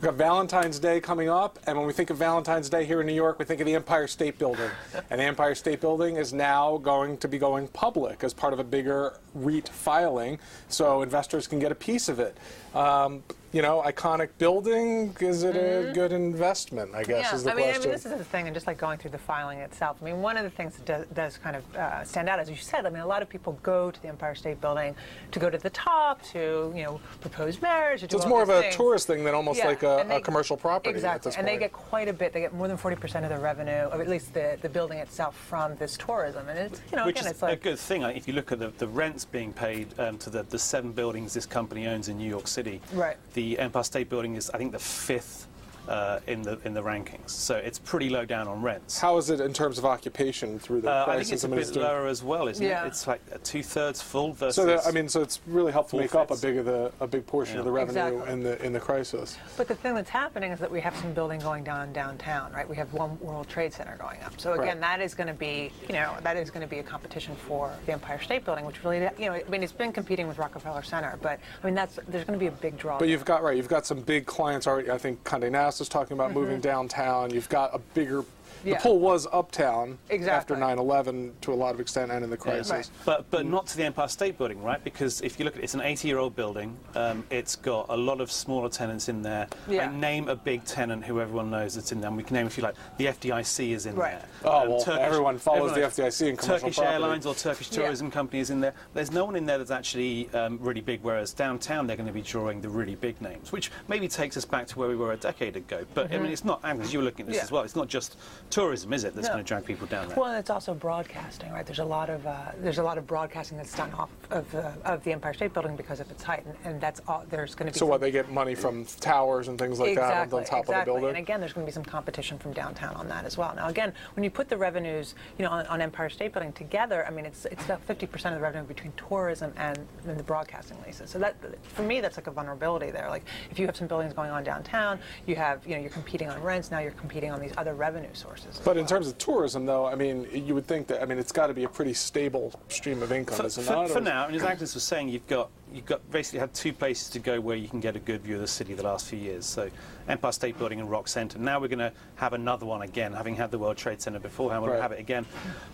We've got Valentine's Day coming up, and when we think of Valentine's Day here in New York, we think of the Empire State Building. And the Empire State Building is now going to be going public as part of a bigger REIT filing, so investors can get a piece of it. You know, iconic building, is it a good investment, I guess, is the question. I mean, this is the thing, and just like going through the filing itself, I mean, one of the things that does kind of stand out, as you said, I mean, a lot of people go to the Empire State Building to go to the top, to, you know, propose marriage, to do So it's all more of these a things. tourist thing than almost like a commercial property exactly. at this and point. they get quite a bit. They get more than 40% of the revenue, or at least the building itself, from this tourism. And it's, you know, Which again, is it's like a good thing. If you look at the rents being paid to the 7 buildings this company owns in New York City, right. The Empire State Building is, I think, the 5th in the rankings, so it's pretty low down on rents. How is it in terms of occupation through the crisis? I think it's a bit lower as well, isn't it? It's like 2/3 full versus. So I mean, so it's really helped to make up a big portion of the revenue exactly. in the crisis. But the thing that's happening is that we have some building going down downtown, right? We have One World Trade Center going up. So again, that is going to be, you know, that is going to be a competition for the Empire State Building, which really, you know, I mean, it's been competing with Rockefeller Center, but I mean, there's going to be a big draw. But you've got some big clients already. I think Condé Nast is talking about moving downtown. You've got a bigger. The pull was uptown after 9/11 to a lot of extent, and in the crisis. But not to the Empire State Building, right? Because if you look at it, it's an 80-year-old building. It's got a lot of smaller tenants in there. Like, name a big tenant who everyone knows that's in there. And we can name a few, like the FDIC is in there. Oh, well, everyone follows the FDIC in commercial Turkish Airlines or Turkish tourism companies in there. There's no one in there that's actually really big, whereas downtown they're going to be drawing the really big names, which maybe takes us back to where we were a decade ago. But I mean, it's not, because you were looking at this as well, it's not just tourism, is it, that's going to drag people down there? Well, and it's also broadcasting, right? There's a lot of broadcasting that's done off of the Empire State Building because of its height, and that's all. There's going to be. So they get money from towers and things like that on top of the building. And again, there's going to be some competition from downtown on that as well. Now, again, when you put the revenues, you know, on Empire State Building together, I mean, it's about 50% of the revenue between tourism and the broadcasting leases. So that, for me, that's like a vulnerability there. Like, if you have some buildings going on downtown, you have, you know, you're competing on rents. Now you're competing on these other revenue sources. But in terms of tourism, though, I mean, you would think that, I mean, it's got to be a pretty stable stream of income, isn't it? For now, and as Agnes was saying, you've got basically had 2 places to go where you can get a good view of the city the last few years. So Empire State Building and Rock Center. Now we're going to have another one again, having had the World Trade Center beforehand. We'll have it again.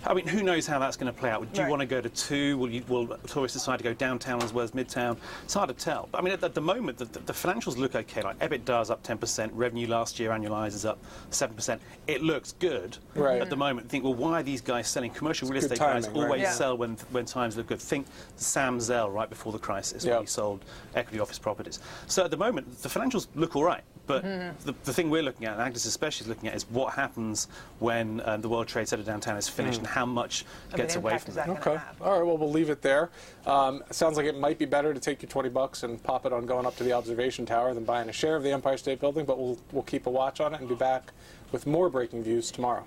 I mean, who knows how that's going to play out? Do you want to go to 2? Will tourists decide to go downtown as well as midtown? It's hard to tell. But I mean, at the moment, the financials look okay. Like EBITDA is up 10%. Revenue last year annualized is up 7%. It looks good at the moment. Think, well, why are these guys selling? Commercial real estate guys always sell when times look good. Think Sam Zell right before the crisis when he sold equity office properties. So at the moment, the financials look all right. But the thing we're looking at, and Agnes especially is looking at, is what happens when the World Trade Center downtown is finished and how much gets away from it. Okay. All right, well, we'll leave it there. It sounds like it might be better to take your $20 and pop it on going up to the observation tower than buying a share of the Empire State Building, but we'll keep a watch on it and be back with more breaking views tomorrow.